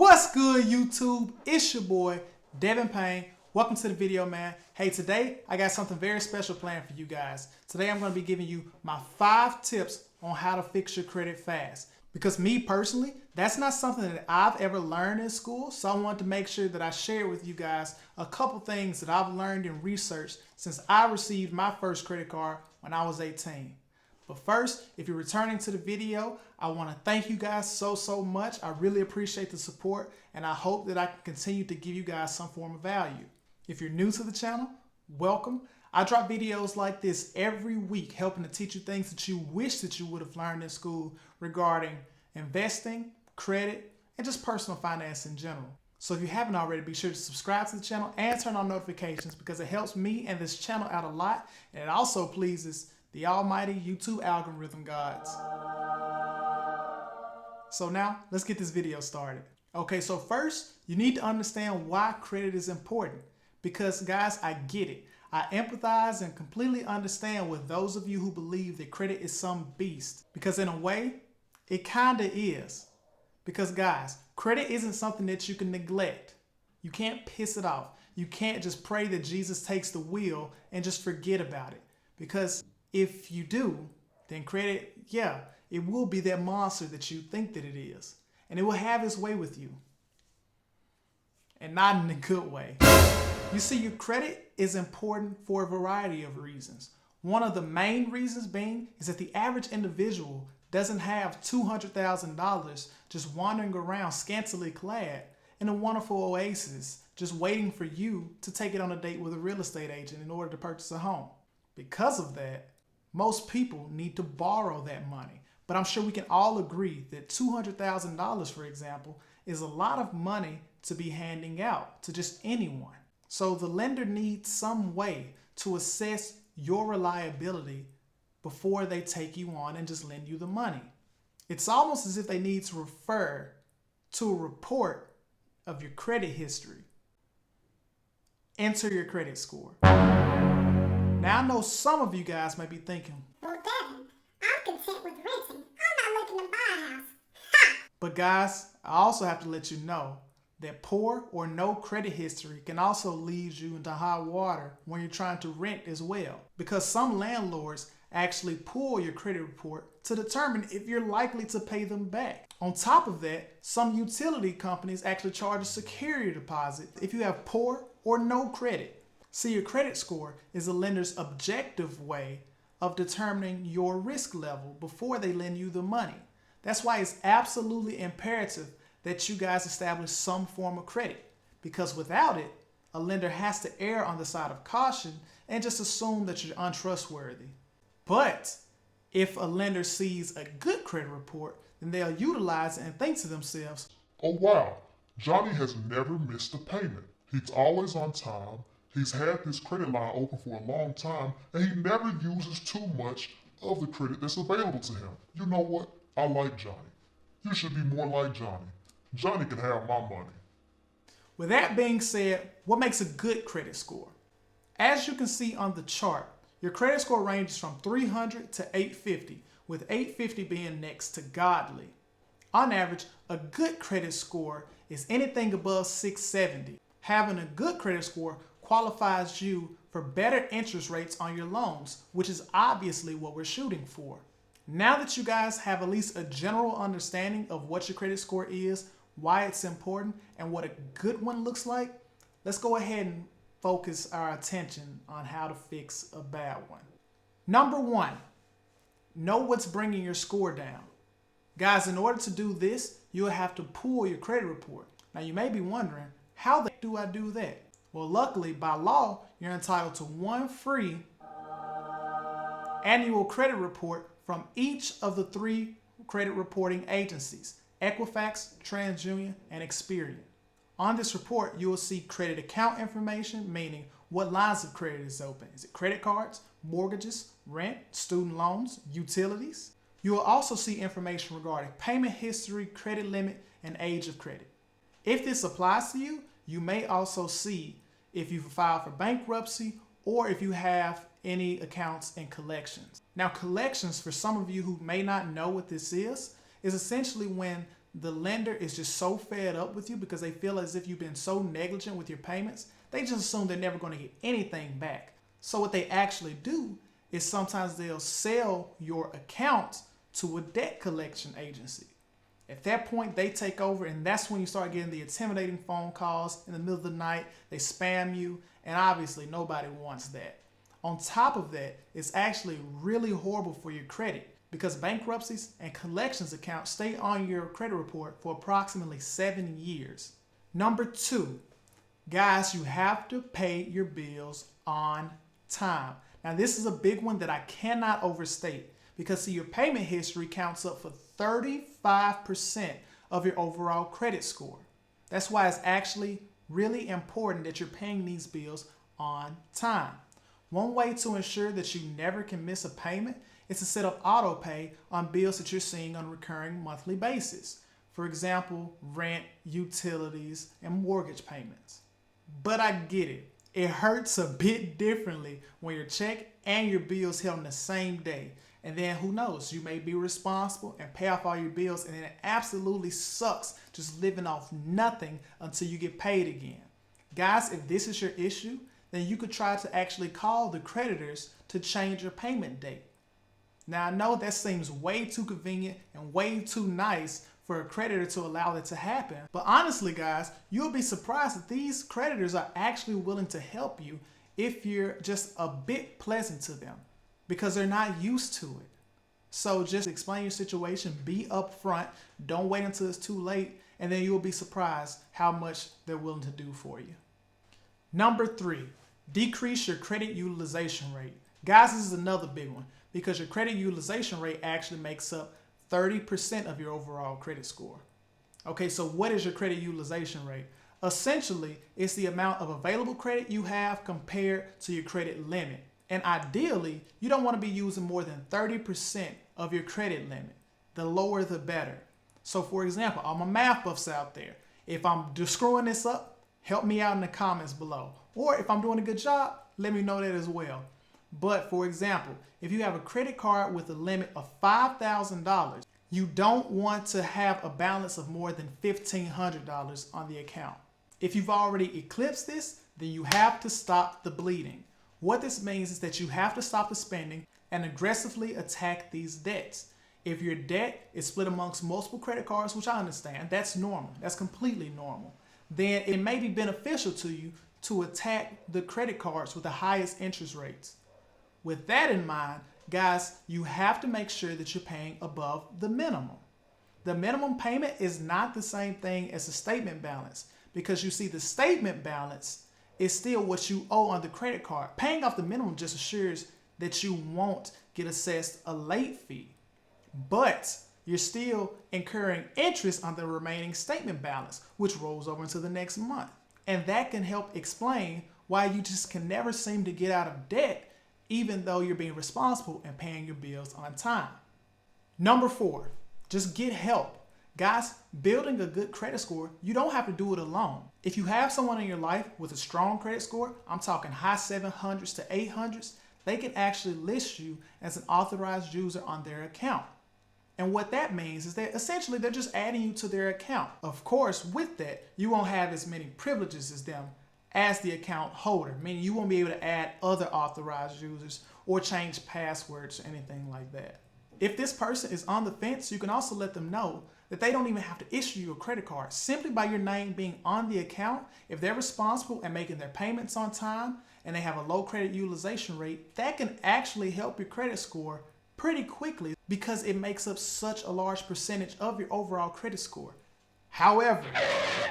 What's good, YouTube? It's your boy, Devin Payne. Welcome to the video, man. Hey, today I got something very special planned for you guys. Today I'm going to be giving you my 5 tips on how to fix your credit fast. Because me personally, that's not something that I've ever learned in school, so I wanted to make sure that I share with you guys a couple things that I've learned and researched since I received my first credit card when I was 18. But first, if you're returning to the video, I want to thank you guys so much. I really appreciate the support, and I hope that I can continue to give you guys some form of value. If you're new to the channel, welcome. I drop videos like this every week, helping to teach you things that you wish that you would have learned in school regarding investing, credit, and just personal finance in general. So if you haven't already, be sure to subscribe to the channel and turn on notifications because it helps me and this channel out a lot, and it also pleases the almighty YouTube algorithm gods. So now, let's get this video started. Okay, so first, you need to understand why credit is important. Because guys, I get it. I empathize and completely understand with those of you who believe that credit is some beast. Because in a way, it kinda is. Because guys, credit isn't something that you can neglect. You can't piss it off. You can't just pray that Jesus takes the wheel and just forget about it. Because if you do, then credit, yeah, it will be that monster that you think that it is. And it will have its way with you. And not in a good way. You see, your credit is important for a variety of reasons. One of the main reasons being is that the average individual doesn't have $200,000 just wandering around scantily clad in a wonderful oasis, just waiting for you to take it on a date with a real estate agent in order to purchase a home. Because of that, most people need to borrow that money. But I'm sure we can all agree that $200,000, for example, is a lot of money to be handing out to just anyone. So the lender needs some way to assess your reliability before they take you on and just lend you the money. It's almost as if they need to refer to a report of your credit history. Enter your credit score. Now, I know some of you guys may be thinking, well, Devin, I'm content with renting. I'm not looking to buy a house. Ha! But guys, I also have to let you know that poor or no credit history can also lead you into hot water when you're trying to rent as well. Because some landlords actually pull your credit report to determine if you're likely to pay them back. On top of that, some utility companies actually charge a security deposit if you have poor or no credit. See, your credit score is a lender's objective way of determining your risk level before they lend you the money. That's why it's absolutely imperative that you guys establish some form of credit. Because without it, a lender has to err on the side of caution and just assume that you're untrustworthy. But if a lender sees a good credit report, then they'll utilize it and think to themselves, oh wow, Johnny has never missed a payment. He's always on time. He's had his credit line open for a long time, and he never uses too much of the credit that's available to him. You know what? I like Johnny. You should be more like Johnny. Johnny can have my money. With that being said, what makes a good credit score? As you can see on the chart, your credit score ranges from 300 to 850, with 850 being next to godly. On average, a good credit score is anything above 670. Having a good credit score qualifies you for better interest rates on your loans, which is obviously what we're shooting for. Now that you guys have at least a general understanding of what your credit score is, why it's important, and what a good one looks like, let's go ahead and focus our attention on how to fix a bad one. Number 1, know what's bringing your score down. Guys, in order to do this, you'll have to pull your credit report. Now you may be wondering, how do I do that? Well, luckily, by law, you're entitled to one free annual credit report from each of the 3 credit reporting agencies, Equifax, TransUnion, and Experian. On this report, you will see credit account information, meaning what lines of credit is open. Is it credit cards, mortgages, rent, student loans, utilities? You will also see information regarding payment history, credit limit, and age of credit. If this applies to you, you may also see if you've filed for bankruptcy or if you have any accounts in collections. Now, collections, for some of you who may not know what this is essentially when the lender is just so fed up with you because they feel as if you've been so negligent with your payments, they just assume they're never going to get anything back. So what they actually do is sometimes they'll sell your account to a debt collection agency. At that point, they take over, and that's when you start getting the intimidating phone calls in the middle of the night. They spam you, and obviously nobody wants that. On top of that, it's actually really horrible for your credit because bankruptcies and collections accounts stay on your credit report for approximately 7 years. Number 2, guys, you have to pay your bills on time. Now, this is a big one that I cannot overstate because, see, your payment history counts up for 35% of your overall credit score. That's why it's actually really important that you're paying these bills on time. One way to ensure that you never can miss a payment is to set up auto pay on bills that you're seeing on a recurring monthly basis. For example, rent, utilities, and mortgage payments. But I get it. It hurts a bit differently when your check and your bills hit on the same day. And then who knows, you may be responsible and pay off all your bills, and then it absolutely sucks just living off nothing until you get paid again. Guys, if this is your issue, then you could try to actually call the creditors to change your payment date. Now, I know that seems way too convenient and way too nice for a creditor to allow that to happen. But honestly, guys, you'll be surprised that these creditors are actually willing to help you if you're just a bit pleasant to them because they're not used to it. So just explain your situation, be upfront, don't wait until it's too late, and then you'll be surprised how much they're willing to do for you. Number 3, decrease your credit utilization rate. Guys, this is another big one because your credit utilization rate actually makes up 30% of your overall credit score. Okay, so what is your credit utilization rate? Essentially, it's the amount of available credit you have compared to your credit limit. And ideally, you don't want to be using more than 30% of your credit limit. The lower, the better. So for example, all my math buffs out there, if I'm just screwing this up, help me out in the comments below. Or if I'm doing a good job, let me know that as well. But for example, if you have a credit card with a limit of $5,000, you don't want to have a balance of more than $1,500 on the account. If you've already eclipsed this, then you have to stop the bleeding. What this means is that you have to stop the spending and aggressively attack these debts. If your debt is split amongst multiple credit cards, which I understand, that's normal, that's completely normal, then it may be beneficial to you to attack the credit cards with the highest interest rates. With that in mind, guys, you have to make sure that you're paying above the minimum. The minimum payment is not the same thing as the statement balance because you see the statement balance is still what you owe on the credit card. Paying off the minimum just assures that you won't get assessed a late fee, but you're still incurring interest on the remaining statement balance, which rolls over into the next month. And that can help explain why you just can never seem to get out of debt even though you're being responsible and paying your bills on time. Number 4, just get help. Guys, building a good credit score, you don't have to do it alone. If you have someone in your life with a strong credit score, I'm talking high 700s to 800s, they can actually list you as an authorized user on their account. And what that means is that essentially they're just adding you to their account. Of course, with that, you won't have as many privileges as them as the account holder, meaning you won't be able to add other authorized users or change passwords or anything like that. If this person is on the fence, you can also let them know that they don't even have to issue you a credit card. Simply by your name being on the account, if they're responsible and making their payments on time and they have a low credit utilization rate, that can actually help your credit score pretty quickly because it makes up such a large percentage of your overall credit score. However,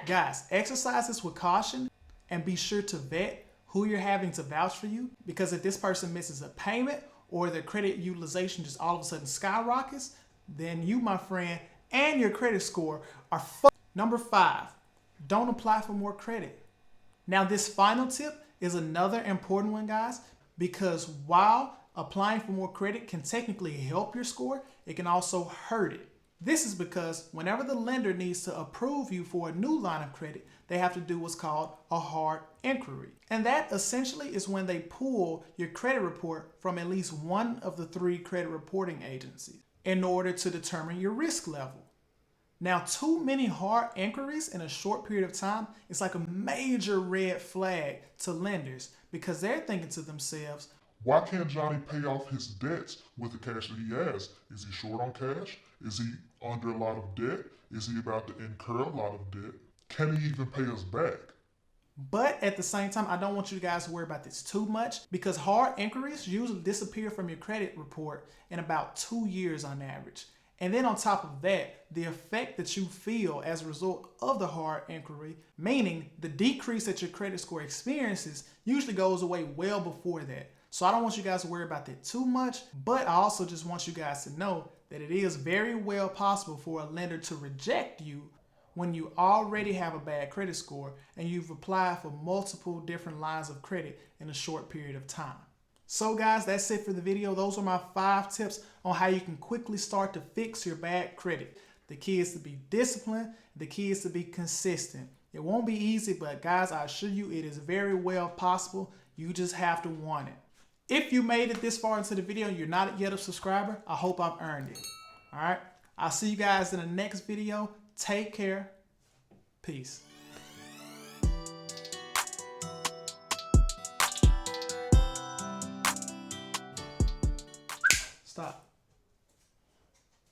guys, exercise this with caution and be sure to vet who you're having to vouch for you, because if this person misses a payment or their credit utilization just all of a sudden skyrockets, then you, my friend, and your credit score are fucked. Number 5, don't apply for more credit. Now, this final tip is another important one, guys, because while applying for more credit can technically help your score, it can also hurt it. This is because whenever the lender needs to approve you for a new line of credit, they have to do what's called a hard inquiry. And that essentially is when they pull your credit report from at least one of the 3 credit reporting agencies in order to determine your risk level. Now, too many hard inquiries in a short period of time is like a major red flag to lenders because they're thinking to themselves, why can't Johnny pay off his debts with the cash that he has? Is he short on cash? Is he under a lot of debt? Is he about to incur a lot of debt? Can he even pay us back? but at the same time, I don't want you guys to worry about this too much because hard inquiries usually disappear from your credit report in about 2 years on average. And then on top of that, the effect that you feel as a result of the hard inquiry, meaning the decrease that your credit score experiences, usually goes away well before that. So I don't want you guys to worry about that too much, but I also just want you guys to know that it is very well possible for a lender to reject you when you already have a bad credit score and you've applied for multiple different lines of credit in a short period of time. So guys, that's it for the video. Those are my 5 tips on how you can quickly start to fix your bad credit. The key is to be disciplined. The key is to be consistent. It won't be easy, but guys, I assure you it is very well possible. You just have to want it. If you made it this far into the video and you're not yet a subscriber, I hope I've earned it. All right. I'll see you guys in the next video. Take care. Peace.